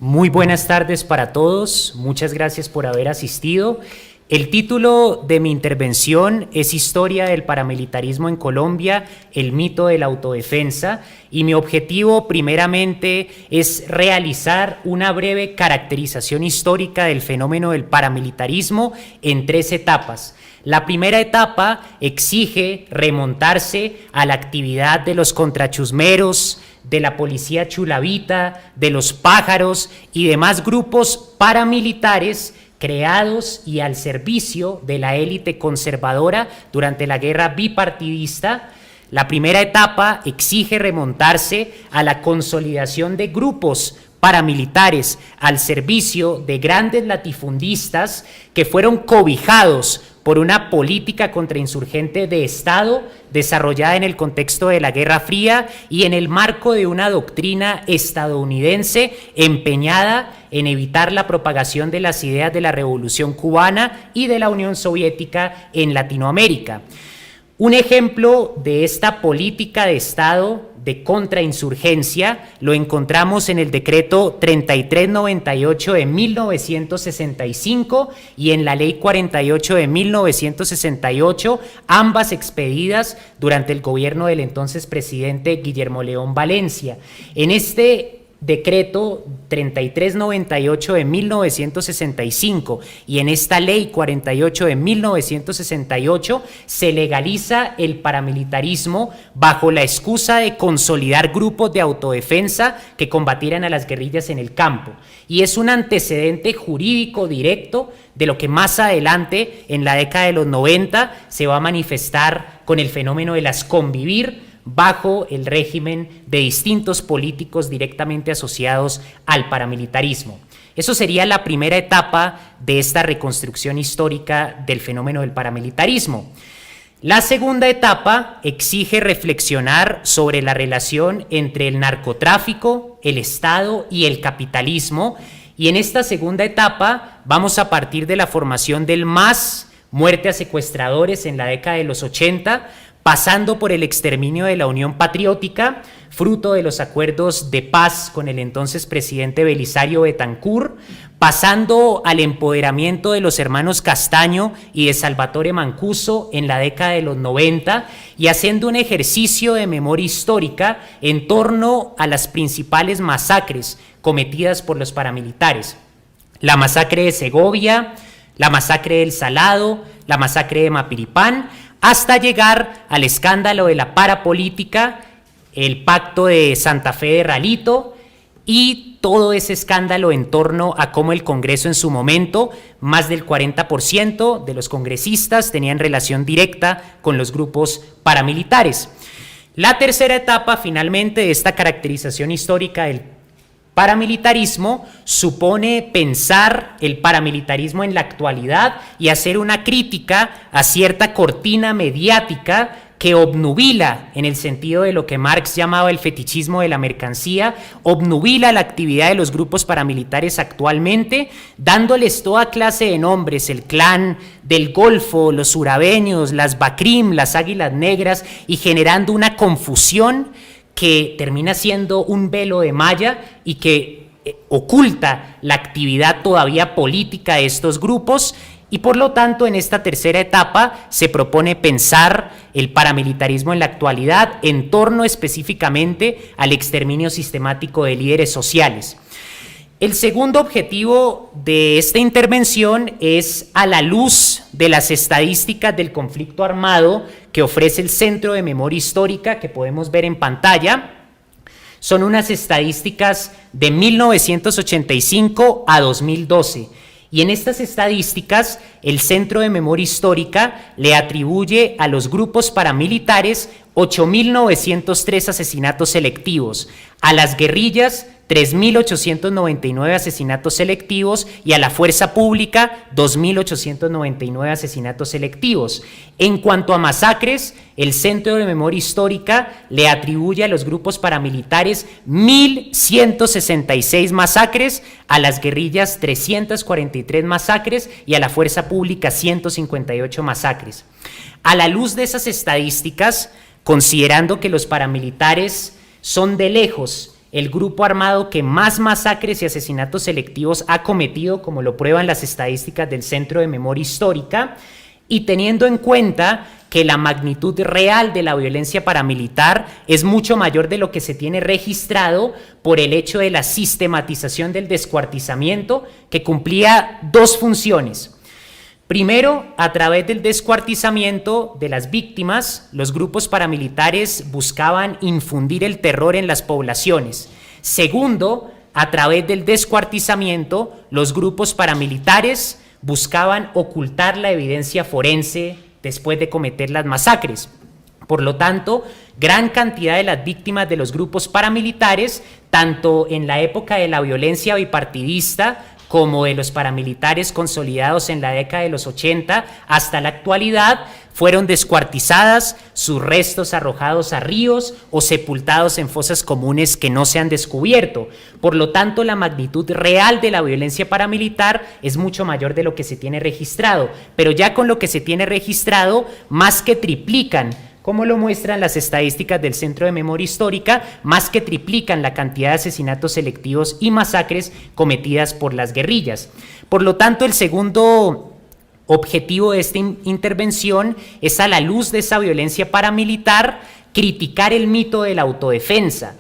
Muy buenas tardes para todos, muchas gracias por haber asistido. El título de mi intervención es Historia del paramilitarismo en Colombia, el mito de la autodefensa, y mi objetivo primeramente es realizar una breve caracterización histórica del fenómeno del paramilitarismo en 3 etapas. La primera etapa exige remontarse a la actividad de los contrachusmeros, de la policía chulavita, de los pájaros y demás grupos paramilitares creados y al servicio de la élite conservadora durante la guerra bipartidista. La primera etapa exige remontarse a la consolidación de grupos paramilitares al servicio de grandes latifundistas que fueron cobijados por una política contrainsurgente de Estado desarrollada en el contexto de la Guerra Fría y en el marco de una doctrina estadounidense empeñada en evitar la propagación de las ideas de la Revolución Cubana y de la Unión Soviética en Latinoamérica. Un ejemplo de esta política de Estado de contrainsurgencia lo encontramos en el decreto 3398 de 1965 y en la ley 48 de 1968, ambas expedidas durante el gobierno del entonces presidente Guillermo León Valencia. En este decreto 3398 de 1965 y en esta ley 48 de 1968 se legaliza el paramilitarismo bajo la excusa de consolidar grupos de autodefensa que combatieran a las guerrillas en el campo, y es un antecedente jurídico directo de lo que más adelante en la década de los 90 se va a manifestar con el fenómeno de las convivir bajo el régimen de distintos políticos directamente asociados al paramilitarismo. Eso sería la primera etapa de esta reconstrucción histórica del fenómeno del paramilitarismo. La segunda etapa exige reflexionar sobre la relación entre el narcotráfico, el Estado y el capitalismo, y en esta segunda etapa vamos a partir de la formación del MAS, muerte a secuestradores en la década de los 80, pasando por el exterminio de la Unión Patriótica, fruto de los acuerdos de paz con el entonces presidente Belisario Betancur, pasando al empoderamiento de los hermanos Castaño y de Salvatore Mancuso en la década de los 90 y haciendo un ejercicio de memoria histórica en torno a las principales masacres cometidas por los paramilitares. La masacre de Segovia, la masacre del Salado, la masacre de Mapiripán, hasta llegar al escándalo de la parapolítica, el pacto de Santa Fe de Ralito y todo ese escándalo en torno a cómo el Congreso en su momento, más del 40% de los congresistas tenían relación directa con los grupos paramilitares. La tercera etapa, finalmente, de esta caracterización histórica del paramilitarismo supone pensar el paramilitarismo en la actualidad y hacer una crítica a cierta cortina mediática que obnubila, en el sentido de lo que Marx llamaba el fetichismo de la mercancía, obnubila la actividad de los grupos paramilitares actualmente, dándoles toda clase de nombres: el Clan del Golfo, los Urabeños, las Bacrim, las Águilas Negras, y generando una confusión que termina siendo un velo de malla y que oculta la actividad todavía política de estos grupos. Y por lo tanto, en esta tercera etapa se propone pensar el paramilitarismo en la actualidad en torno específicamente al exterminio sistemático de líderes sociales. El segundo objetivo de esta intervención es, a la luz de las estadísticas del conflicto armado que ofrece el Centro de Memoria Histórica, que podemos ver en pantalla. Son unas estadísticas de 1985 a 2012. Y en estas estadísticas, el Centro de Memoria Histórica le atribuye a los grupos paramilitares 8.903 asesinatos selectivos, a las guerrillas 3.899 asesinatos selectivos y a la fuerza pública 2.899 asesinatos selectivos. En cuanto a masacres, el Centro de Memoria Histórica le atribuye a los grupos paramilitares 1.166 masacres, a las guerrillas 343 masacres y a la fuerza pública 158 masacres. A la luz de esas estadísticas, considerando que los paramilitares son de lejos el grupo armado que más masacres y asesinatos selectivos ha cometido, como lo prueban las estadísticas del Centro de Memoria Histórica, y teniendo en cuenta que la magnitud real de la violencia paramilitar es mucho mayor de lo que se tiene registrado por el hecho de la sistematización del descuartizamiento, que cumplía dos funciones. Primero, a través del descuartizamiento de las víctimas, los grupos paramilitares buscaban infundir el terror en las poblaciones. Segundo, a través del descuartizamiento, los grupos paramilitares buscaban ocultar la evidencia forense después de cometer las masacres. Por lo tanto, gran cantidad de las víctimas de los grupos paramilitares, tanto en la época de la violencia bipartidista como de los paramilitares consolidados en la década de los 80 hasta la actualidad, fueron descuartizadas, sus restos arrojados a ríos o sepultados en fosas comunes que no se han descubierto. Por lo tanto, la magnitud real de la violencia paramilitar es mucho mayor de lo que se tiene registrado, pero ya con lo que se tiene registrado, más que triplican, como lo muestran las estadísticas del Centro de Memoria Histórica, más que triplican la cantidad de asesinatos selectivos y masacres cometidas por las guerrillas. Por lo tanto, el segundo objetivo de esta intervención es, a la luz de esa violencia paramilitar, criticar el mito de la autodefensa,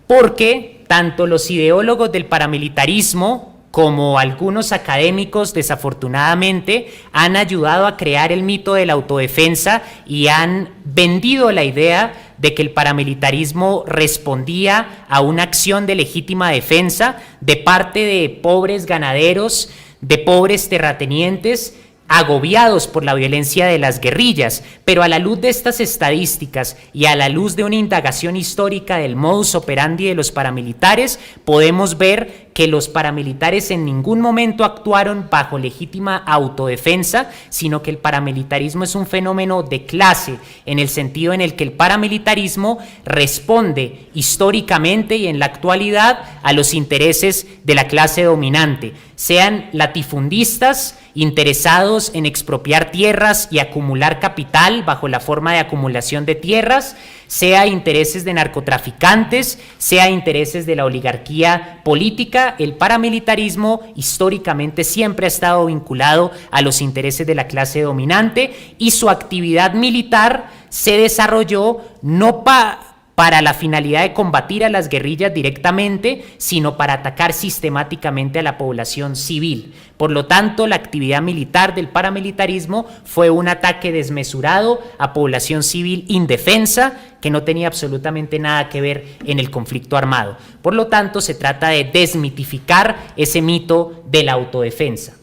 porque tanto los ideólogos del paramilitarismo como algunos académicos, desafortunadamente, han ayudado a crear el mito de la autodefensa y han vendido la idea de que el paramilitarismo respondía a una acción de legítima defensa de parte de pobres ganaderos, de pobres terratenientes, agobiados por la violencia de las guerrillas. Pero a la luz de estas estadísticas y a la luz de una indagación histórica del modus operandi de los paramilitares, podemos ver que los paramilitares en ningún momento actuaron bajo legítima autodefensa, sino que el paramilitarismo es un fenómeno de clase, en el sentido en el que el paramilitarismo responde históricamente y en la actualidad a los intereses de la clase dominante, sean latifundistas, interesados en expropiar tierras y acumular capital bajo la forma de acumulación de tierras, sea intereses de narcotraficantes, sea intereses de la oligarquía política. El paramilitarismo históricamente siempre ha estado vinculado a los intereses de la clase dominante y su actividad militar se desarrolló no para la finalidad de combatir a las guerrillas directamente, sino para atacar sistemáticamente a la población civil. Por lo tanto, la actividad militar del paramilitarismo fue un ataque desmesurado a población civil indefensa que no tenía absolutamente nada que ver en el conflicto armado. Por lo tanto, se trata de desmitificar ese mito de la autodefensa.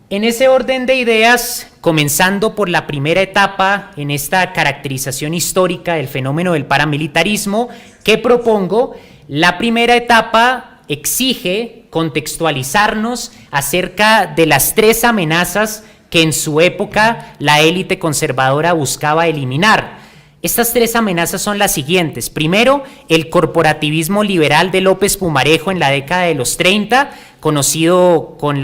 En ese orden de ideas, comenzando por la primera etapa en esta caracterización histórica del fenómeno del paramilitarismo, que propongo, la primera etapa exige contextualizarnos acerca de las tres amenazas que en su época la élite conservadora buscaba eliminar. Estas tres amenazas son las siguientes. Primero, el corporativismo liberal de López Pumarejo en la década de los 30, conocido con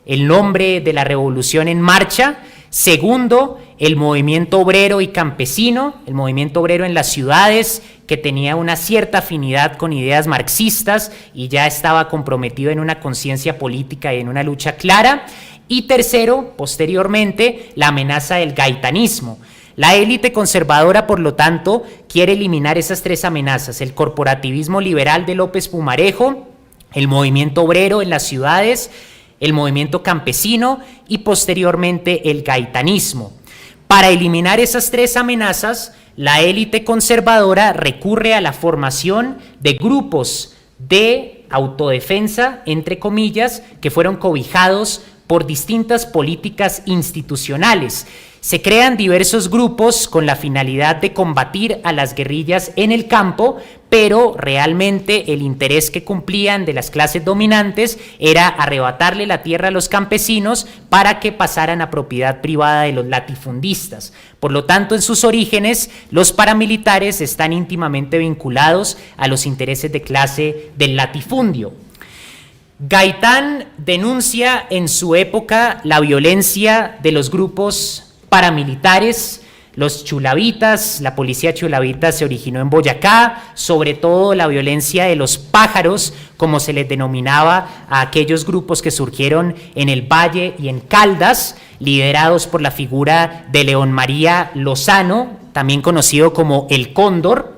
el nombre de la Revolución en Marcha. Segundo, el movimiento obrero y campesino, el movimiento obrero en las ciudades, que tenía una cierta afinidad con ideas marxistas y ya estaba comprometido en una conciencia política y en una lucha clara. Y tercero, posteriormente, la amenaza del gaitanismo. La élite conservadora, por lo tanto, quiere eliminar esas tres amenazas: el corporativismo liberal de López Pumarejo, el movimiento obrero en las ciudades, el movimiento campesino y posteriormente el gaitanismo. Para eliminar esas tres amenazas, la élite conservadora recurre a la formación de grupos de autodefensa, entre comillas, que fueron cobijados por distintas políticas institucionales. Se crean diversos grupos con la finalidad de combatir a las guerrillas en el campo, pero realmente el interés que cumplían de las clases dominantes era arrebatarle la tierra a los campesinos para que pasaran a propiedad privada de los latifundistas. Por lo tanto, en sus orígenes, los paramilitares están íntimamente vinculados a los intereses de clase del latifundio. Gaitán denuncia en su época la violencia de los grupos paramilitares, los chulavitas, la policía chulavita se originó en Boyacá, sobre todo la violencia de los pájaros, como se les denominaba a aquellos grupos que surgieron en el Valle y en Caldas, liderados por la figura de León María Lozano, también conocido como el Cóndor.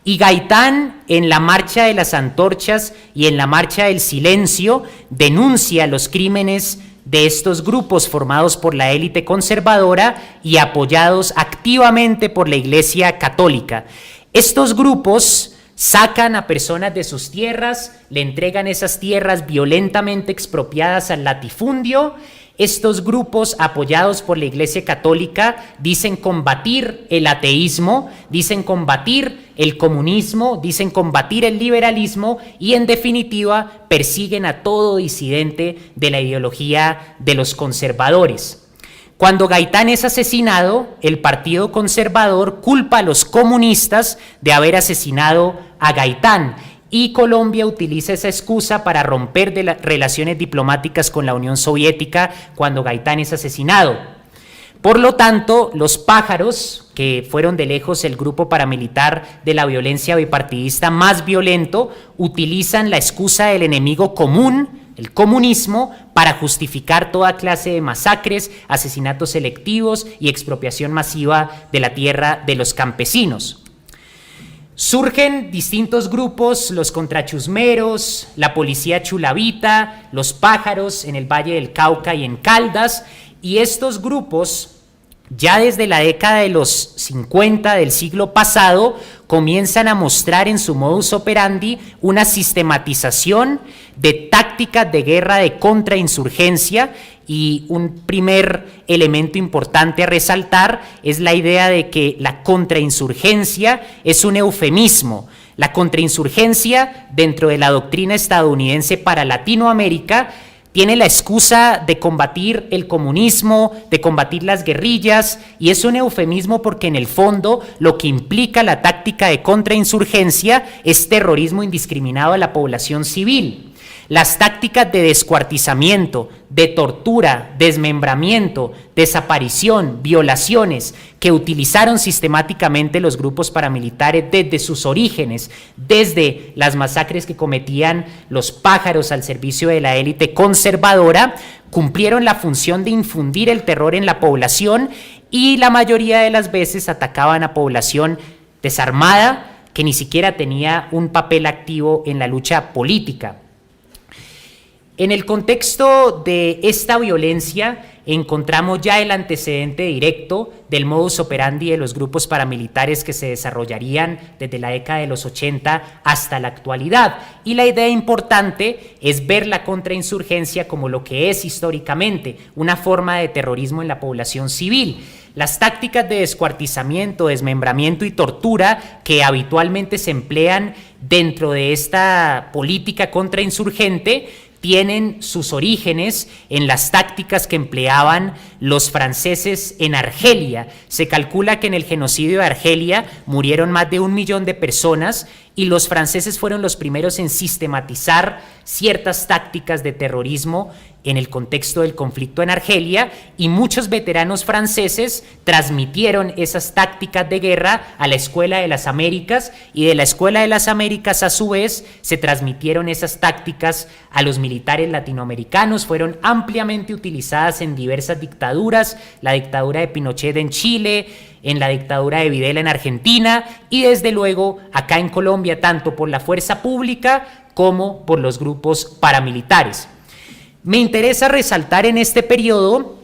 Y Gaitán, en la Marcha de las Antorchas y en la Marcha del Silencio, denuncia los crímenes de estos grupos formados por la élite conservadora y apoyados activamente por la Iglesia Católica. Estos grupos sacan a personas de sus tierras, le entregan esas tierras violentamente expropiadas al latifundio. Estos grupos, apoyados por la Iglesia Católica, dicen combatir el ateísmo, dicen combatir el comunismo, dicen combatir el liberalismo y, en definitiva, persiguen a todo disidente de la ideología de los conservadores. Cuando Gaitán es asesinado, el Partido Conservador culpa a los comunistas de haber asesinado a Gaitán, y Colombia utiliza esa excusa para romper de las relaciones diplomáticas con la Unión Soviética cuando Gaitán es asesinado. Por lo tanto, los pájaros, que fueron de lejos el grupo paramilitar de la violencia bipartidista más violento, utilizan la excusa del enemigo común, el comunismo, para justificar toda clase de masacres, asesinatos selectivos y expropiación masiva de la tierra de los campesinos. Surgen distintos grupos, los contrachusmeros, la policía chulavita, los pájaros en el Valle del Cauca y en Caldas, y estos grupos, ya desde la década de los 50 del siglo pasado, comienzan a mostrar en su modus operandi una sistematización de tácticas de guerra de contrainsurgencia. Y un primer elemento importante a resaltar es la idea de que la contrainsurgencia es un eufemismo. La contrainsurgencia, dentro de la doctrina estadounidense para Latinoamérica, tiene la excusa de combatir el comunismo, de combatir las guerrillas, y es un eufemismo porque en el fondo lo que implica la táctica de contrainsurgencia es terrorismo indiscriminado a la población civil. Las tácticas de descuartizamiento, de tortura, desmembramiento, desaparición, violaciones que utilizaron sistemáticamente los grupos paramilitares desde sus orígenes, desde las masacres que cometían los pájaros al servicio de la élite conservadora, cumplieron la función de infundir el terror en la población y la mayoría de las veces atacaban a población desarmada que ni siquiera tenía un papel activo en la lucha política. En el contexto de esta violencia encontramos ya el antecedente directo del modus operandi de los grupos paramilitares que se desarrollarían desde la década de los 80 hasta la actualidad. Y la idea importante es ver la contrainsurgencia como lo que es históricamente, una forma de terrorismo en la población civil. Las tácticas de descuartizamiento, desmembramiento y tortura que habitualmente se emplean dentro de esta política contrainsurgente tienen sus orígenes en las tácticas que empleaban los franceses en Argelia. Se calcula que en el genocidio de Argelia murieron más de 1 millón de personas y los franceses fueron los primeros en sistematizar ciertas tácticas de terrorismo en el contexto del conflicto en Argelia, y muchos veteranos franceses transmitieron esas tácticas de guerra a la Escuela de las Américas, y de la Escuela de las Américas a su vez se transmitieron esas tácticas a los militares latinoamericanos. Fueron ampliamente utilizadas en diversas dictaduras, la dictadura de Pinochet en Chile, en la dictadura de Videla en Argentina y desde luego acá en Colombia, tanto por la fuerza pública como por los grupos paramilitares. Me interesa resaltar en este periodo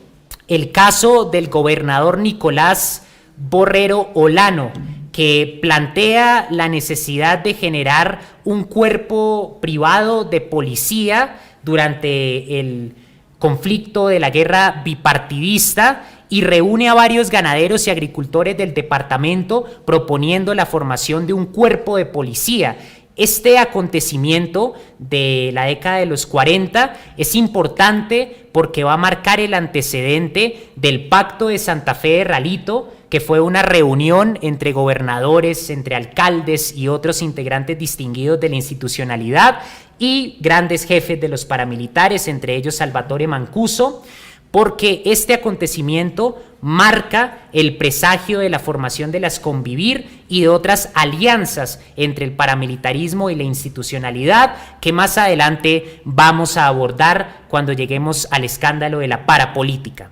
el caso del gobernador Nicolás Borrero Olano, que plantea la necesidad de generar un cuerpo privado de policía durante el conflicto de la guerra bipartidista, y reúne a varios ganaderos y agricultores del departamento proponiendo la formación de un cuerpo de policía. Este acontecimiento de la década de los 40 es importante porque va a marcar el antecedente del Pacto de Santa Fe de Ralito, que fue una reunión entre gobernadores, entre alcaldes y otros integrantes distinguidos de la institucionalidad y grandes jefes de los paramilitares, entre ellos Salvatore Mancuso, porque este acontecimiento marca el presagio de la formación de las Convivir y de otras alianzas entre el paramilitarismo y la institucionalidad que más adelante vamos a abordar cuando lleguemos al escándalo de la parapolítica.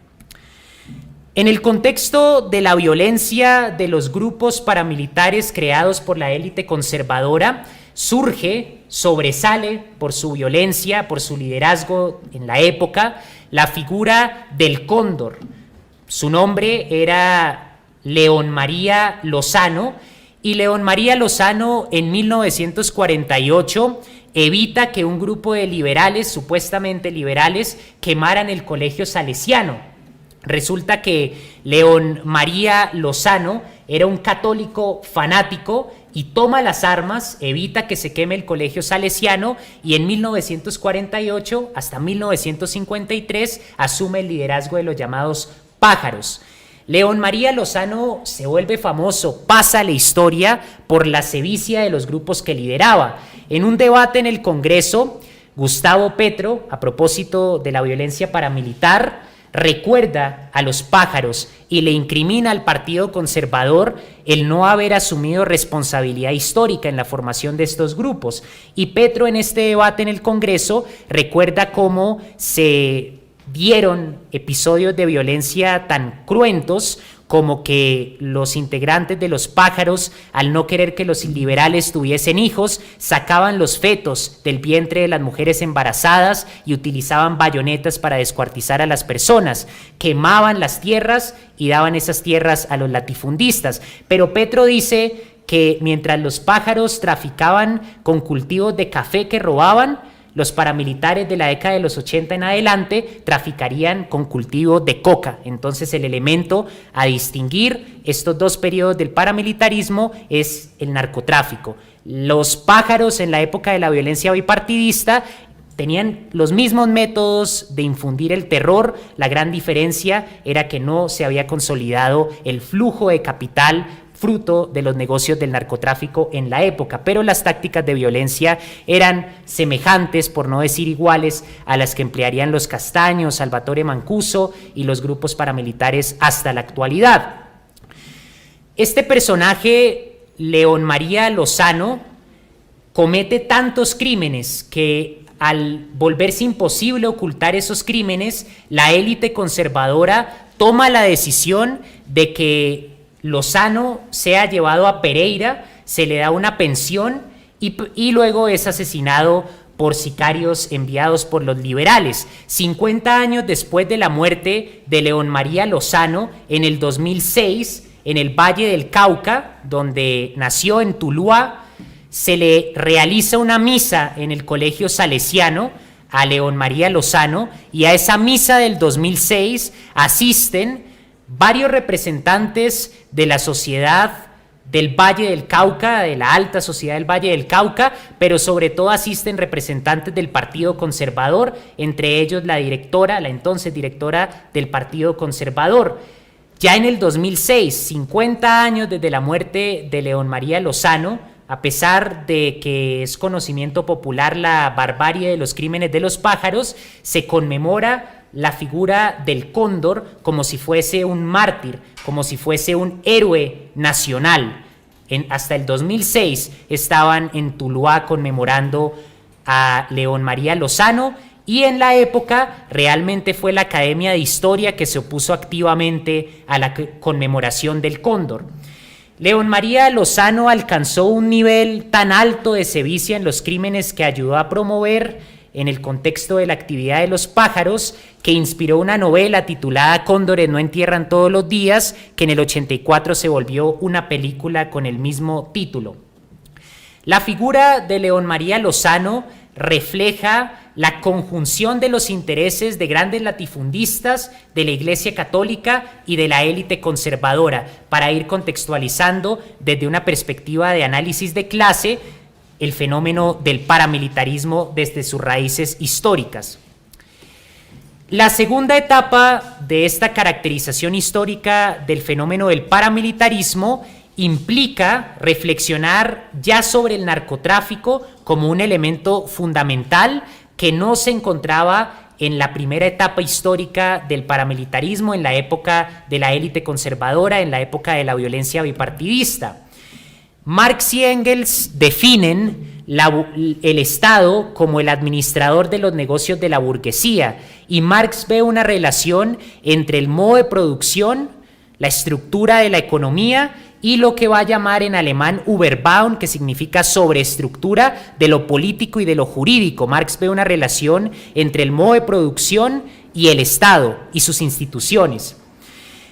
En el contexto de la violencia de los grupos paramilitares creados por la élite conservadora, sobresale por su violencia, por su liderazgo en la época, la figura del Cóndor. Su nombre era León María Lozano, y León María Lozano en 1948 evita que un grupo de liberales, supuestamente liberales, quemaran el colegio salesiano. Resulta que León María Lozano era un católico fanático y toma las armas, evita que se queme el colegio salesiano, y en 1948 hasta 1953 asume el liderazgo de los llamados pájaros. León María Lozano se vuelve famoso, pasa a la historia por la sevicia de los grupos que lideraba. En un debate en el Congreso, Gustavo Petro, a propósito de la violencia paramilitar, recuerda a los pájaros y le incrimina al Partido Conservador el no haber asumido responsabilidad histórica en la formación de estos grupos. Y Petro en este debate en el Congreso recuerda cómo se dieron episodios de violencia tan cruentos como que los integrantes de los pájaros, al no querer que los liberales tuviesen hijos, sacaban los fetos del vientre de las mujeres embarazadas y utilizaban bayonetas para descuartizar a las personas, quemaban las tierras y daban esas tierras a los latifundistas. Pero Petro dice que mientras los pájaros traficaban con cultivos de café que robaban, los paramilitares de la década de los 80 en adelante traficarían con cultivo de coca. Entonces el elemento a distinguir estos dos periodos del paramilitarismo es el narcotráfico. Los pájaros en la época de la violencia bipartidista tenían los mismos métodos de infundir el terror. La gran diferencia era que no se había consolidado el flujo de capital fruto de los negocios del narcotráfico en la época, pero las tácticas de violencia eran semejantes, por no decir iguales, a las que emplearían los Castaños, Salvatore Mancuso y los grupos paramilitares hasta la actualidad. Este personaje, León María Lozano, comete tantos crímenes que al volverse imposible ocultar esos crímenes, la élite conservadora toma la decisión de que Lozano sea llevado a Pereira, se le da una pensión y luego es asesinado por sicarios enviados por los liberales. 50 años después de la muerte de León María Lozano, en el 2006, en el Valle del Cauca, donde nació en Tuluá, se le realiza una misa en el colegio salesiano a León María Lozano, y a esa misa del 2006 asisten varios representantes de la sociedad del Valle del Cauca, de la alta sociedad del Valle del Cauca, pero sobre todo asisten representantes del Partido Conservador, entre ellos la entonces directora del Partido Conservador. Ya en el 2006, 50 años desde la muerte de León María Lozano, a pesar de que es conocimiento popular la barbarie de los crímenes de los pájaros, se conmemora la figura del Cóndor como si fuese un mártir, como si fuese un héroe nacional. Hasta el 2006 estaban en Tuluá conmemorando a León María Lozano, y en la época realmente fue la Academia de Historia que se opuso activamente a la conmemoración del Cóndor. León María Lozano alcanzó un nivel tan alto de sevicia en los crímenes que ayudó a promover en el contexto de la actividad de los pájaros, que inspiró una novela titulada Cóndores no entierran todos los días, que en el 84 se volvió una película con el mismo título. La figura de León María Lozano refleja la conjunción de los intereses de grandes latifundistas, de la Iglesia Católica y de la élite conservadora, para ir contextualizando desde una perspectiva de análisis de clase el fenómeno del paramilitarismo desde sus raíces históricas. La segunda etapa de esta caracterización histórica del fenómeno del paramilitarismo implica reflexionar ya sobre el narcotráfico como un elemento fundamental que no se encontraba en la primera etapa histórica del paramilitarismo, en la época de la élite conservadora, en la época de la violencia bipartidista. Marx y Engels definen el Estado como el administrador de los negocios de la burguesía, y Marx ve una relación entre el modo de producción, la estructura de la economía y lo que va a llamar en alemán Überbau, que significa sobreestructura de lo político y de lo jurídico. Marx ve una relación entre el modo de producción y el Estado y sus instituciones.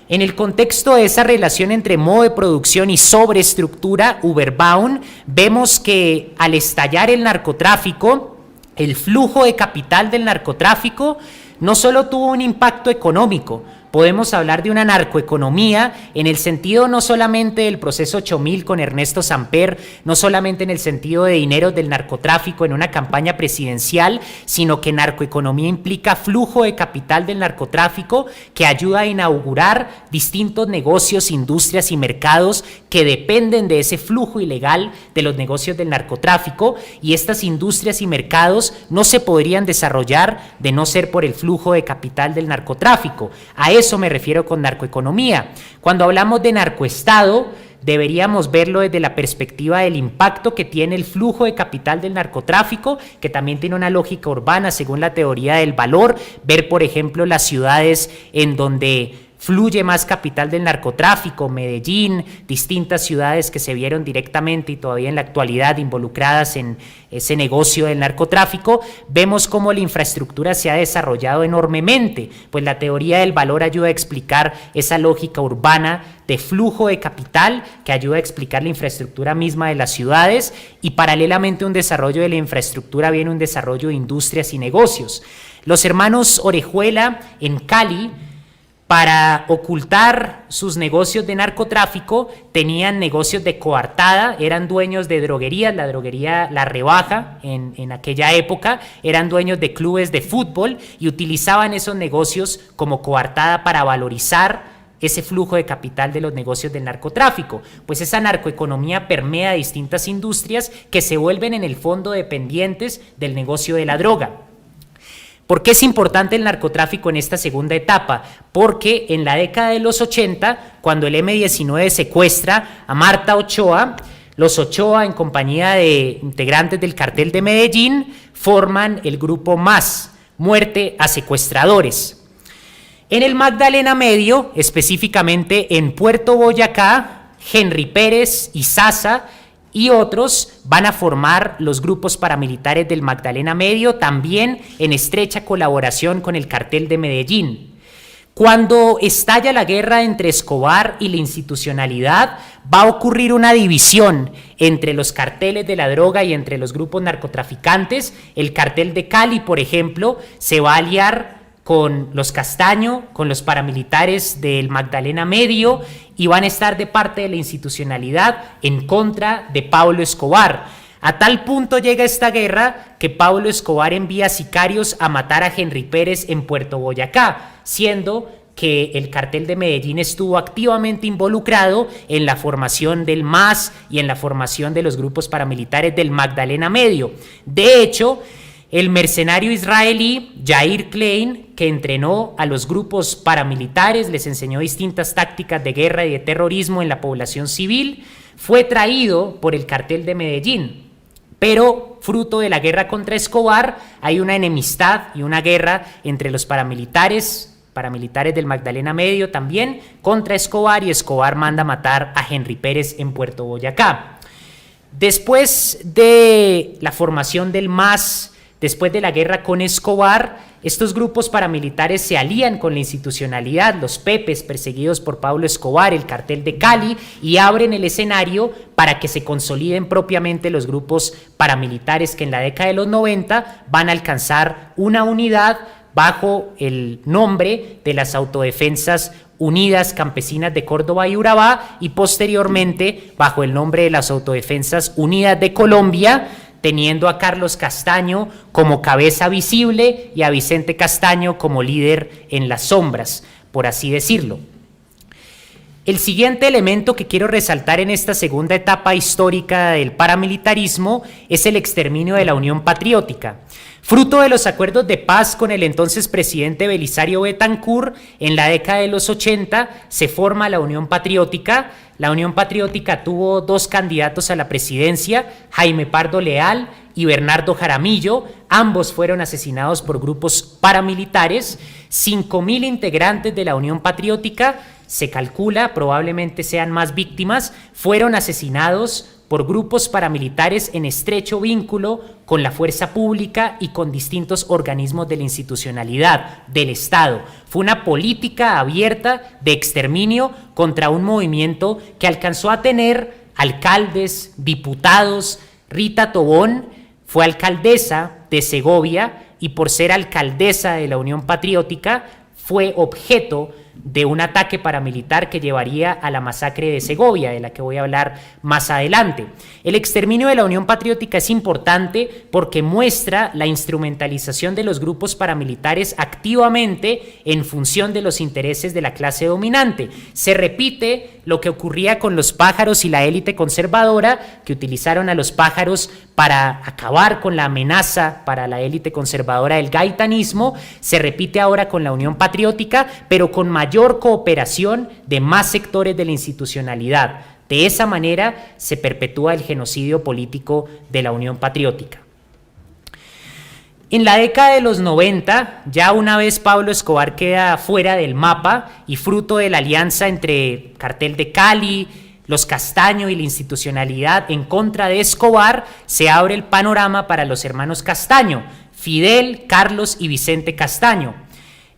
En el contexto de esa relación entre modo de producción y sobreestructura, Überbau, vemos que al estallar el narcotráfico, el flujo de capital del narcotráfico no solo tuvo un impacto económico. Podemos hablar de una narcoeconomía en el sentido no solamente del proceso 8000 con Ernesto Samper, no solamente en el sentido de dinero del narcotráfico en una campaña presidencial, sino que narcoeconomía implica flujo de capital del narcotráfico que ayuda a inaugurar distintos negocios, industrias y mercados que dependen de ese flujo ilegal de los negocios del narcotráfico, y estas industrias y mercados no se podrían desarrollar de no ser por el flujo de capital del narcotráfico. A eso me refiero con narcoeconomía. Cuando hablamos de narcoestado, deberíamos verlo desde la perspectiva del impacto que tiene el flujo de capital del narcotráfico, que también tiene una lógica urbana según la teoría del valor. Ver, por ejemplo, las ciudades en donde fluye más capital del narcotráfico, Medellín, distintas ciudades que se vieron directamente y todavía en la actualidad involucradas en ese negocio del narcotráfico. Vemos cómo la infraestructura se ha desarrollado enormemente, pues la teoría del valor ayuda a explicar esa lógica urbana de flujo de capital que ayuda a explicar la infraestructura misma de las ciudades, y paralelamente a un desarrollo de la infraestructura viene un desarrollo de industrias y negocios. Los hermanos Orejuela en Cali, para ocultar sus negocios de narcotráfico, tenían negocios de coartada, eran dueños de droguerías, la droguería La Rebaja en aquella época, eran dueños de clubes de fútbol y utilizaban esos negocios como coartada para valorizar ese flujo de capital de los negocios del narcotráfico. Pues esa narcoeconomía permea distintas industrias que se vuelven en el fondo dependientes del negocio de la droga. ¿Por qué es importante el narcotráfico en esta segunda etapa? Porque en la década de los 80, cuando el M-19 secuestra a Marta Ochoa, los Ochoa, en compañía de integrantes del cartel de Medellín, forman el grupo MAS, Muerte a Secuestradores. En el Magdalena Medio, específicamente en Puerto Boyacá, Henry Pérez y Sasa y otros van a formar los grupos paramilitares del Magdalena Medio, también en estrecha colaboración con el cartel de Medellín. Cuando estalla la guerra entre Escobar y la institucionalidad, va a ocurrir una división entre los carteles de la droga y entre los grupos narcotraficantes. El cartel de Cali, por ejemplo, se va a aliar con los Castaño, con los paramilitares del Magdalena Medio, y van a estar de parte de la institucionalidad en contra de Pablo Escobar. A tal punto llega esta guerra que Pablo Escobar envía sicarios a matar a Henry Pérez en Puerto Boyacá, siendo que el cartel de Medellín estuvo activamente involucrado en la formación del MAS y en la formación de los grupos paramilitares del Magdalena Medio. De hecho, el mercenario israelí Yair Klein, que entrenó a los grupos paramilitares, les enseñó distintas tácticas de guerra y de terrorismo en la población civil, fue traído por el cartel de Medellín. Pero fruto de la guerra contra Escobar hay una enemistad y una guerra entre los paramilitares del Magdalena Medio también contra Escobar, y Escobar manda matar a Henry Pérez en Puerto Boyacá. Después de la formación del MAS, después de la guerra con Escobar, estos grupos paramilitares se alían con la institucionalidad, los Pepes perseguidos por Pablo Escobar, el cartel de Cali, y abren el escenario para que se consoliden propiamente los grupos paramilitares que en la década de los 90 van a alcanzar una unidad bajo el nombre de las Autodefensas Unidas Campesinas de Córdoba y Urabá, y posteriormente bajo el nombre de las Autodefensas Unidas de Colombia, teniendo a Carlos Castaño como cabeza visible y a Vicente Castaño como líder en las sombras, por así decirlo. El siguiente elemento que quiero resaltar en esta segunda etapa histórica del paramilitarismo es el exterminio de la Unión Patriótica. Fruto de los acuerdos de paz con el entonces presidente Belisario Betancur, en la década de los 80 se forma la Unión Patriótica. La Unión Patriótica tuvo dos candidatos a la presidencia, Jaime Pardo Leal y Bernardo Jaramillo. Ambos fueron asesinados por grupos paramilitares. 5.000 integrantes de la Unión Patriótica, se calcula, probablemente sean más víctimas, fueron asesinados por grupos paramilitares en estrecho vínculo con la fuerza pública y con distintos organismos de la institucionalidad del Estado. Fue una política abierta de exterminio contra un movimiento que alcanzó a tener alcaldes, diputados. Rita Tobón fue alcaldesa de Segovia y por ser alcaldesa de la Unión Patriótica fue objeto de un ataque paramilitar que llevaría a la masacre de Segovia, de la que voy a hablar más adelante. El exterminio de la Unión Patriótica es importante porque muestra la instrumentalización de los grupos paramilitares activamente en función de los intereses de la clase dominante. Se repite lo que ocurría con los pájaros y la élite conservadora, que utilizaron a los pájaros para acabar con la amenaza para la élite conservadora del gaitanismo. Se repite ahora con la Unión Patriótica, pero con mayor cooperación de más sectores de la institucionalidad. De esa manera se perpetúa el genocidio político de la Unión Patriótica. En la década de los 90, ya una vez Pablo Escobar queda fuera del mapa y fruto de la alianza entre Cartel de Cali, los Castaño y la institucionalidad en contra de Escobar, se abre el panorama para los hermanos Castaño, Fidel, Carlos y Vicente Castaño.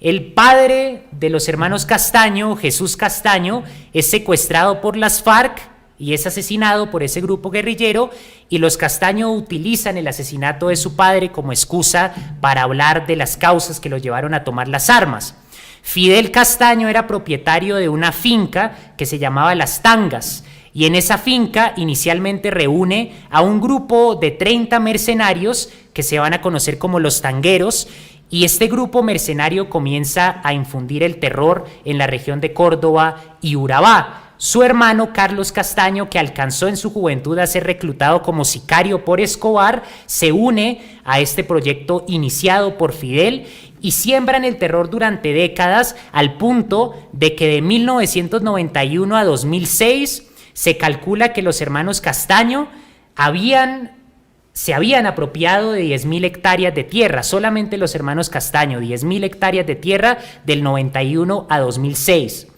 El padre de los hermanos Castaño, Jesús Castaño, es secuestrado por las FARC y es asesinado por ese grupo guerrillero, y los Castaño utilizan el asesinato de su padre como excusa para hablar de las causas que los llevaron a tomar las armas. Fidel Castaño era propietario de una finca que se llamaba Las Tangas, y en esa finca inicialmente reúne a un grupo de 30 mercenarios que se van a conocer como los tangueros, y este grupo mercenario comienza a infundir el terror en la región de Córdoba y Urabá. Su hermano Carlos Castaño, que alcanzó en su juventud a ser reclutado como sicario por Escobar, se une a este proyecto iniciado por Fidel y siembran el terror durante décadas, al punto de que de 1991 a 2006 se calcula que los hermanos Castaño se habían apropiado de 10.000 hectáreas de tierra, solamente los hermanos Castaño, 10.000 hectáreas de tierra del 91 a 2006.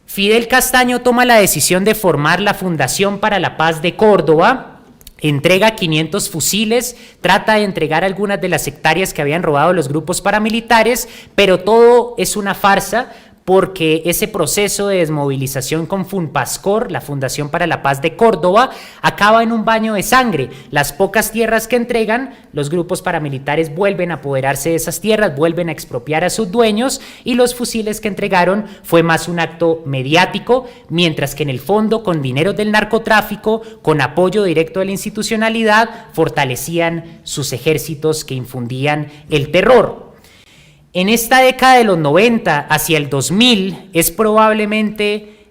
Fidel Castaño toma la decisión de formar la Fundación para la Paz de Córdoba, entrega 500 fusiles, trata de entregar algunas de las hectáreas que habían robado los grupos paramilitares, pero todo es una farsa, porque ese proceso de desmovilización con Funpascor, la Fundación para la Paz de Córdoba, acaba en un baño de sangre. Las pocas tierras que entregan, los grupos paramilitares vuelven a apoderarse de esas tierras, vuelven a expropiar a sus dueños, y los fusiles que entregaron fue más un acto mediático, mientras que en el fondo, con dinero del narcotráfico, con apoyo directo de la institucionalidad, fortalecían sus ejércitos que infundían el terror. En esta década de los 90 hacia el 2000 es probablemente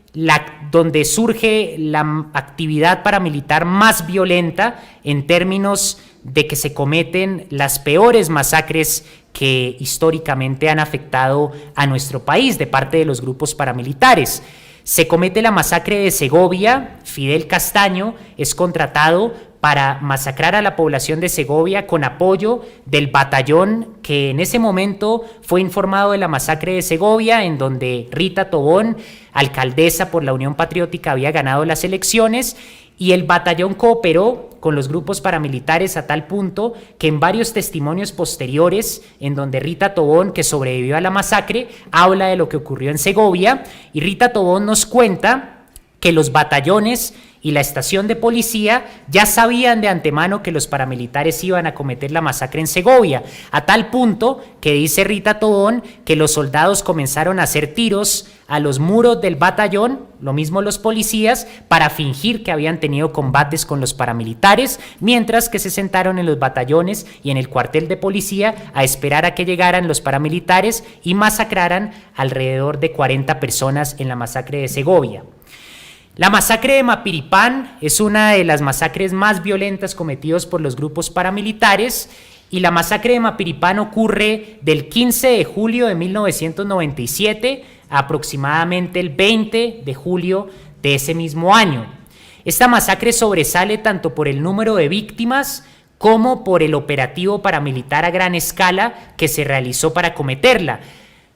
donde surge la actividad paramilitar más violenta en términos de que se cometen las peores masacres que históricamente han afectado a nuestro país de parte de los grupos paramilitares. Se comete la masacre de Segovia. Fidel Castaño es contratado para masacrar a la población de Segovia con apoyo del batallón que en ese momento fue informado de la masacre de Segovia, en donde Rita Tobón, alcaldesa por la Unión Patriótica, había ganado las elecciones, y el batallón cooperó con los grupos paramilitares a tal punto que en varios testimonios posteriores, en donde Rita Tobón, que sobrevivió a la masacre, habla de lo que ocurrió en Segovia, y Rita Tobón nos cuenta que los batallones y la estación de policía ya sabían de antemano que los paramilitares iban a cometer la masacre en Segovia, a tal punto que dice Rita Tobón que los soldados comenzaron a hacer tiros a los muros del batallón, lo mismo los policías, para fingir que habían tenido combates con los paramilitares, mientras que se sentaron en los batallones y en el cuartel de policía a esperar a que llegaran los paramilitares y masacraran alrededor de 40 personas en la masacre de Segovia. La masacre de Mapiripán es una de las masacres más violentas cometidas por los grupos paramilitares, Y la masacre de Mapiripán ocurre del 15 de julio de 1997 a aproximadamente el 20 de julio de ese mismo año. Esta masacre sobresale tanto por el número de víctimas como por el operativo paramilitar a gran escala que se realizó para cometerla.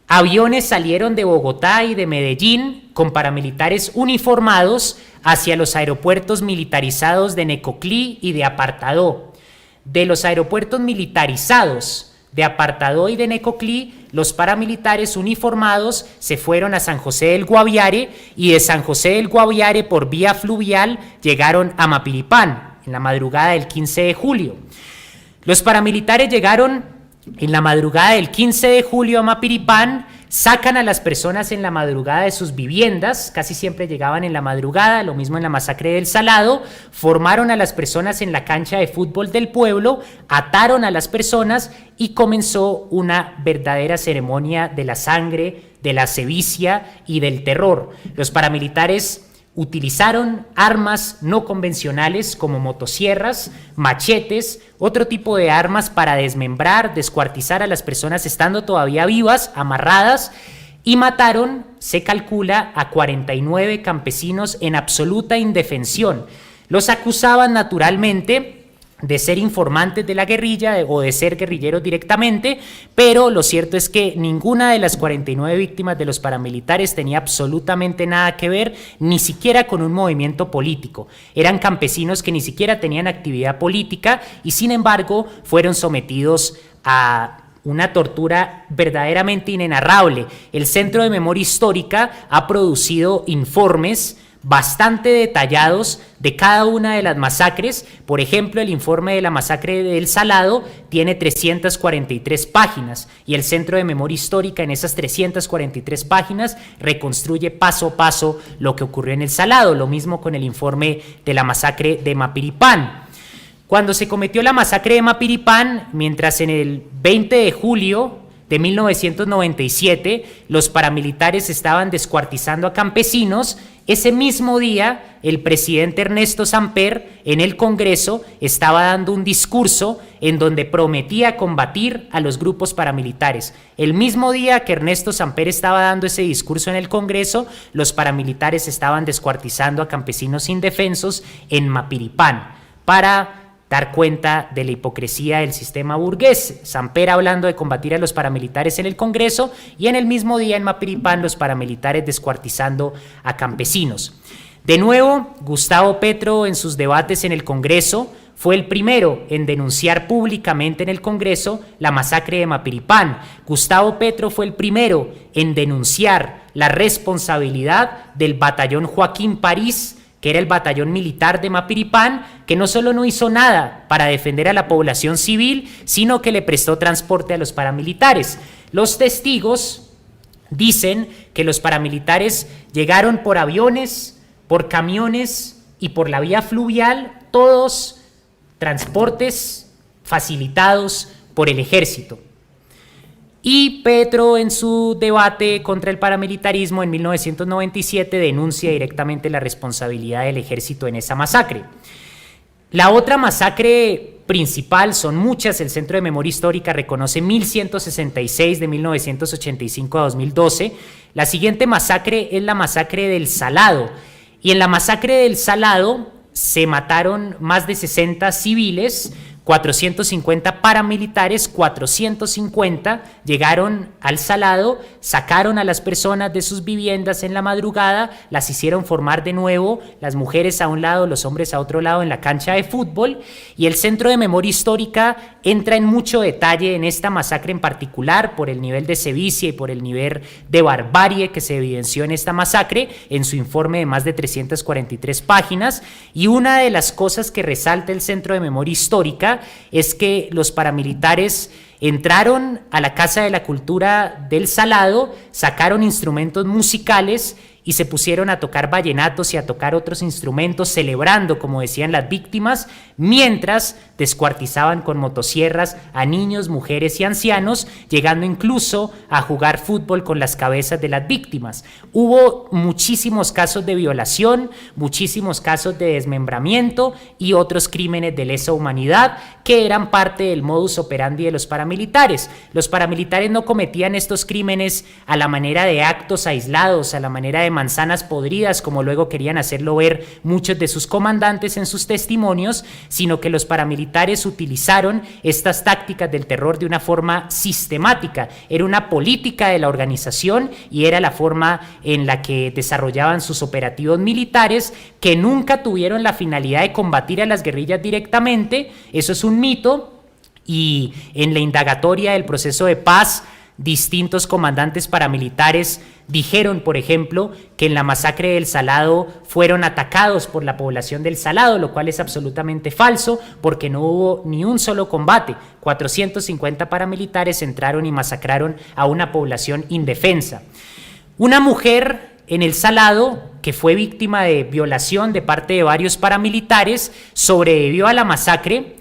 Aviones salieron de Bogotá y de Medellín con paramilitares uniformados hacia los aeropuertos militarizados de Necoclí y de Apartadó. De los aeropuertos militarizados de Apartadó y de Necoclí, los paramilitares uniformados se fueron a San José del Guaviare y de San José del Guaviare por vía fluvial llegaron a Mapiripán en la madrugada del 15 de julio. Los paramilitares llegaron en la madrugada del 15 de julio a Mapiripán, sacan a las personas en la madrugada de sus viviendas, casi siempre llegaban en la madrugada, lo mismo en la masacre del Salado, formaron a las personas en la cancha de fútbol del pueblo, ataron a las personas y comenzó una verdadera ceremonia de la sangre, de la sevicia y del terror. Los paramilitares utilizaron armas no convencionales como motosierras, machetes, otro tipo de armas para desmembrar, descuartizar a las personas estando todavía vivas, amarradas, y mataron, se calcula, a 49 campesinos en absoluta indefensión. Los acusaban naturalmente de ser informantes de la guerrilla o de ser guerrilleros directamente, pero lo cierto es que ninguna de las 49 víctimas de los paramilitares tenía absolutamente nada que ver, ni siquiera con un movimiento político. Eran campesinos que ni siquiera tenían actividad política y sin embargo fueron sometidos a una tortura verdaderamente inenarrable. El Centro de Memoria Histórica ha producido informes bastante detallados de cada una de las masacres. Por ejemplo, el informe de la masacre del Salado tiene 343 páginas y el Centro de Memoria Histórica en esas 343 páginas reconstruye paso a paso lo que ocurrió en el Salado, lo mismo con el informe de la masacre de Mapiripán. Cuando se cometió la masacre de Mapiripán, mientras en el 20 de julio de 1997 los paramilitares estaban descuartizando a campesinos, ese mismo día el presidente Ernesto Samper en el Congreso estaba dando un discurso en donde prometía combatir a los grupos paramilitares. El mismo día que Ernesto Samper estaba dando ese discurso en el Congreso, los paramilitares estaban descuartizando a campesinos indefensos en Mapiripán para dar cuenta de la hipocresía del sistema burgués. Samper hablando de combatir a los paramilitares en el Congreso y en el mismo día en Mapiripán los paramilitares descuartizando a campesinos. De nuevo, Gustavo Petro en sus debates en el Congreso fue el primero en denunciar públicamente en el Congreso la masacre de Mapiripán. Gustavo Petro fue el primero en denunciar la responsabilidad del batallón Joaquín París, que era el batallón militar de Mapiripán, que no solo no hizo nada para defender a la población civil, sino que le prestó transporte a los paramilitares. Los testigos dicen que los paramilitares llegaron por aviones, por camiones y por la vía fluvial, todos transportes facilitados por el ejército. Y Petro en su debate contra el paramilitarismo en 1997 denuncia directamente la responsabilidad del ejército en esa masacre. La otra masacre principal, son muchas, el Centro de Memoria Histórica reconoce 1166 de 1985 a 2012. La siguiente masacre es la masacre del Salado. Y en la masacre del Salado se mataron más de 60 civiles, 450 paramilitares, 450 llegaron al Salado, sacaron a las personas de sus viviendas en la madrugada, las hicieron formar de nuevo, las mujeres a un lado, los hombres a otro lado en la cancha de fútbol, y el Centro de Memoria Histórica entra en mucho detalle en esta masacre en particular por el nivel de sevicia y por el nivel de barbarie que se evidenció en esta masacre en su informe de más de 343 páginas, y una de las cosas que resalta el Centro de Memoria Histórica es que los paramilitares entraron a la Casa de la Cultura del Salado, sacaron instrumentos musicales y se pusieron a tocar vallenatos y a tocar otros instrumentos, celebrando, como decían las víctimas, mientras descuartizaban con motosierras a niños, mujeres y ancianos, llegando incluso a jugar fútbol con las cabezas de las víctimas. Hubo muchísimos casos de violación, muchísimos casos de desmembramiento y otros crímenes de lesa humanidad que eran parte del modus operandi de los paramilitares. Los paramilitares no cometían estos crímenes a la manera de actos aislados, a la manera de manzanas podridas, como luego querían hacerlo ver muchos de sus comandantes en sus testimonios, sino que los paramilitares utilizaron estas tácticas del terror de una forma sistemática. Era una política de la organización y era la forma en la que desarrollaban sus operativos militares, que nunca tuvieron la finalidad de combatir a las guerrillas directamente. Eso es un mito, y en la indagatoria del proceso de paz, distintos comandantes paramilitares dijeron, por ejemplo, que en la masacre del Salado fueron atacados por la población del Salado, lo cual es absolutamente falso, porque no hubo ni un solo combate. 450 paramilitares entraron y masacraron a una población indefensa. Una mujer en el Salado, que fue víctima de violación de parte de varios paramilitares, sobrevivió a la masacre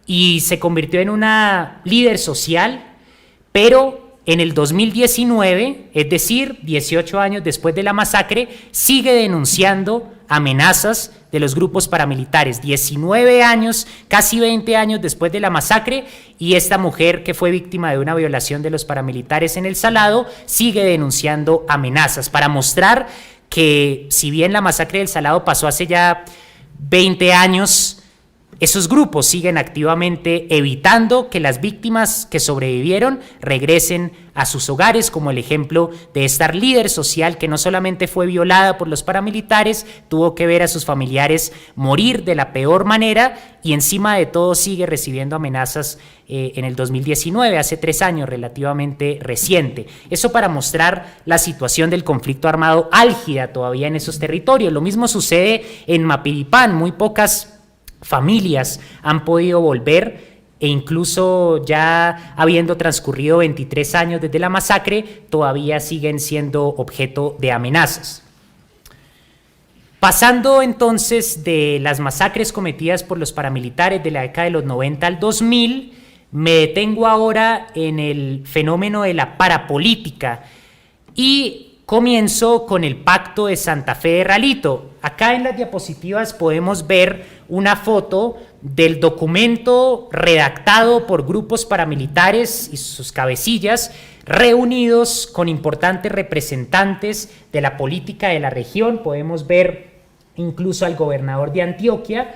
y se convirtió en una líder social, pero en el 2019, es decir, 18 años después de la masacre, sigue denunciando amenazas de los grupos paramilitares. 19 años, casi 20 años después de la masacre, y esta mujer que fue víctima de una violación de los paramilitares en el Salado sigue denunciando amenazas para mostrar que, si bien la masacre del Salado pasó hace ya 20 años, esos grupos siguen activamente evitando que las víctimas que sobrevivieron regresen a sus hogares, como el ejemplo de esta líder social que no solamente fue violada por los paramilitares, tuvo que ver a sus familiares morir de la peor manera y encima de todo sigue recibiendo amenazas en el 2019, hace 3 años, relativamente reciente. Eso para mostrar la situación del conflicto armado álgida todavía en esos territorios. Lo mismo sucede en Mapiripán. Muy pocas familias han podido volver, e incluso ya habiendo transcurrido 23 años desde la masacre, todavía siguen siendo objeto de amenazas. Pasando entonces de las masacres cometidas por los paramilitares de la década de los 90 al 2000, me detengo ahora en el fenómeno de la parapolítica y comienzo con el Pacto de Santa Fe de Ralito. Acá en las diapositivas podemos ver una foto del documento redactado por grupos paramilitares y sus cabecillas, reunidos con importantes representantes de la política de la región. Podemos ver incluso al gobernador de Antioquia,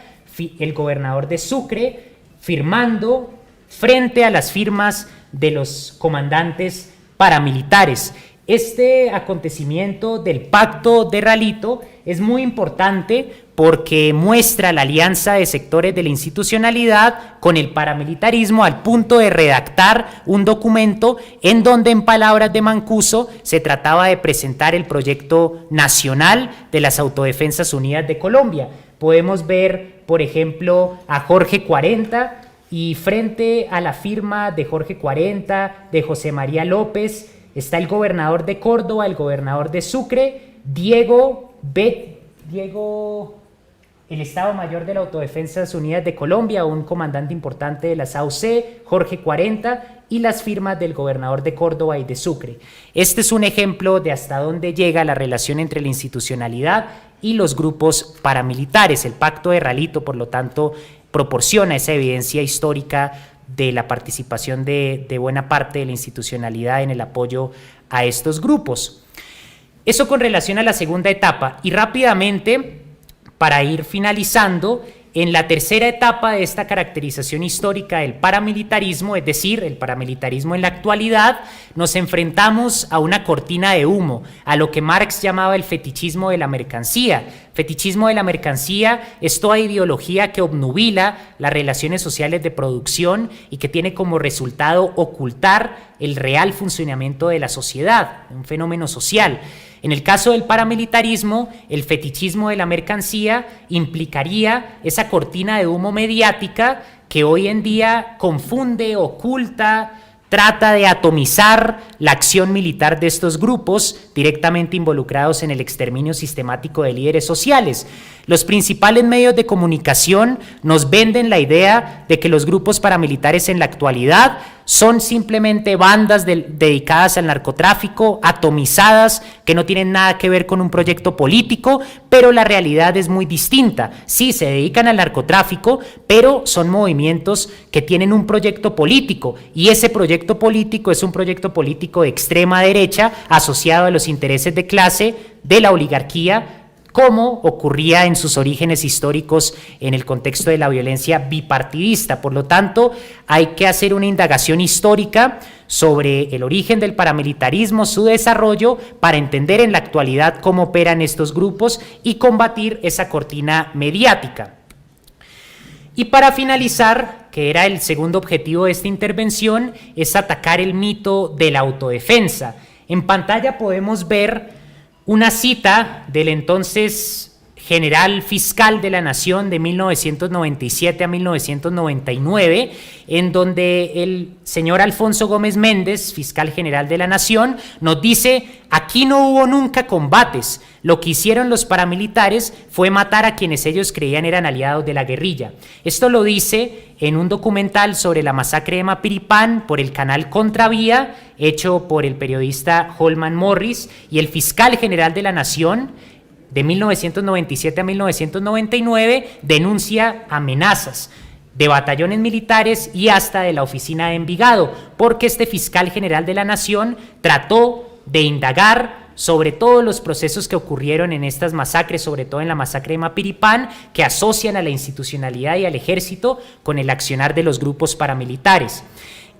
el gobernador de Sucre, firmando frente a las firmas de los comandantes paramilitares. Este acontecimiento del Pacto de Ralito es muy importante porque muestra la alianza de sectores de la institucionalidad con el paramilitarismo al punto de redactar un documento en donde, en palabras de Mancuso, se trataba de presentar el proyecto nacional de las Autodefensas Unidas de Colombia. Podemos ver, por ejemplo, a Jorge 40 y frente a la firma de Jorge 40, de José María López, está el gobernador de Córdoba, el gobernador de Sucre, el Estado Mayor de las Autodefensas Unidas de Colombia, un comandante importante de las AUC, Jorge 40, y las firmas del gobernador de Córdoba y de Sucre. Este es un ejemplo de hasta dónde llega la relación entre la institucionalidad y los grupos paramilitares. El Pacto de Ralito, por lo tanto, proporciona esa evidencia histórica de la participación de buena parte de la institucionalidad en el apoyo a estos grupos. Eso con relación a la segunda etapa. Y rápidamente, para ir finalizando, en la tercera etapa de esta caracterización histórica del paramilitarismo, es decir, el paramilitarismo en la actualidad, nos enfrentamos a una cortina de humo, a lo que Marx llamaba el fetichismo de la mercancía. Fetichismo de la mercancía es toda ideología que obnubila las relaciones sociales de producción y que tiene como resultado ocultar el real funcionamiento de la sociedad, un fenómeno social. En el caso del paramilitarismo, el fetichismo de la mercancía implicaría esa cortina de humo mediática que hoy en día confunde, oculta, trata de atomizar la acción militar de estos grupos directamente involucrados en el exterminio sistemático de líderes sociales. Los principales medios de comunicación nos venden la idea de que los grupos paramilitares en la actualidad son simplemente bandas dedicadas al narcotráfico, atomizadas, que no tienen nada que ver con un proyecto político, pero la realidad es muy distinta. Sí, se dedican al narcotráfico, pero son movimientos que tienen un proyecto político, y ese proyecto político es un proyecto político de extrema derecha asociado a los intereses de clase de la oligarquía, como ocurría en sus orígenes históricos en el contexto de la violencia bipartidista. Por lo tanto, hay que hacer una indagación histórica sobre el origen del paramilitarismo, su desarrollo, para entender en la actualidad cómo operan estos grupos y combatir esa cortina mediática. Y para finalizar, que era el segundo objetivo de esta intervención, es atacar el mito de la autodefensa. En pantalla podemos ver una cita del entonces general fiscal de la Nación de 1997 a 1999, en donde el señor Alfonso Gómez Méndez, fiscal general de la Nación, nos dice: aquí no hubo nunca combates, lo que hicieron los paramilitares fue matar a quienes ellos creían eran aliados de la guerrilla. Esto lo dice en un documental sobre la masacre de Mapiripán por el canal Contravía, hecho por el periodista Holman Morris, y el fiscal general de la Nación de 1997 a 1999 denuncia amenazas de batallones militares y hasta de la oficina de Envigado, porque este fiscal general de la Nación trató de indagar sobre todos los procesos que ocurrieron en estas masacres, sobre todo en la masacre de Mapiripán, que asocian a la institucionalidad y al ejército con el accionar de los grupos paramilitares.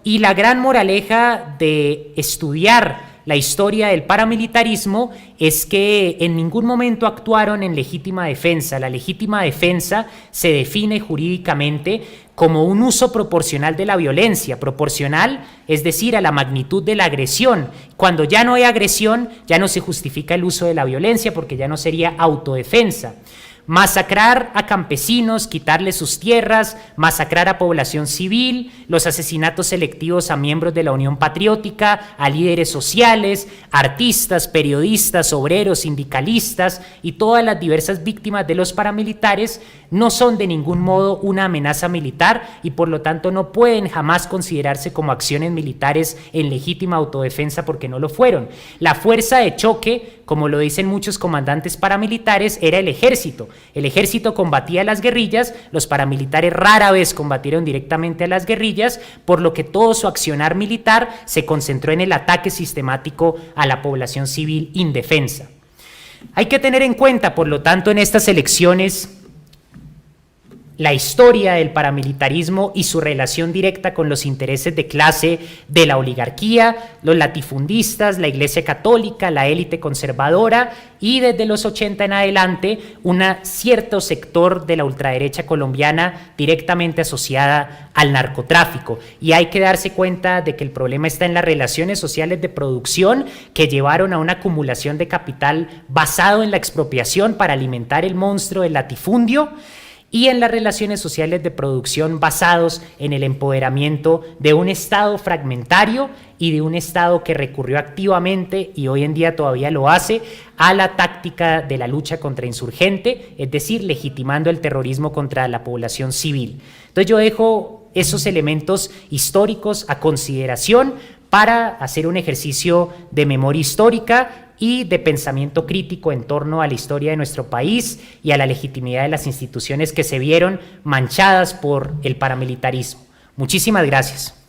Y la gran moraleja de estudiar la historia del paramilitarismo es que en ningún momento actuaron en legítima defensa. La legítima defensa se define jurídicamente como un uso proporcional de la violencia, proporcional, es decir, a la magnitud de la agresión. Cuando ya no hay agresión, ya no se justifica el uso de la violencia porque ya no sería autodefensa. Masacrar a campesinos, quitarles sus tierras, masacrar a población civil, los asesinatos selectivos a miembros de la Unión Patriótica, a líderes sociales, artistas, periodistas, obreros, sindicalistas y todas las diversas víctimas de los paramilitares no son de ningún modo una amenaza militar y por lo tanto no pueden jamás considerarse como acciones militares en legítima autodefensa porque no lo fueron. La fuerza de choque, como lo dicen muchos comandantes paramilitares, era el ejército. El ejército combatía a las guerrillas, los paramilitares rara vez combatieron directamente a las guerrillas, por lo que todo su accionar militar se concentró en el ataque sistemático a la población civil indefensa. Hay que tener en cuenta, por lo tanto, en estas elecciones, la historia del paramilitarismo y su relación directa con los intereses de clase de la oligarquía, los latifundistas, la Iglesia Católica, la élite conservadora y desde los 80 en adelante un cierto sector de la ultraderecha colombiana directamente asociada al narcotráfico. Y hay que darse cuenta de que el problema está en las relaciones sociales de producción que llevaron a una acumulación de capital basado en la expropiación para alimentar el monstruo del latifundio, y en las relaciones sociales de producción basados en el empoderamiento de un Estado fragmentario y de un Estado que recurrió activamente, y hoy en día todavía lo hace, a la táctica de la lucha contra insurgente, es decir, legitimando el terrorismo contra la población civil. Entonces yo dejo esos elementos históricos a consideración para hacer un ejercicio de memoria histórica y de pensamiento crítico en torno a la historia de nuestro país y a la legitimidad de las instituciones que se vieron manchadas por el paramilitarismo. Muchísimas gracias.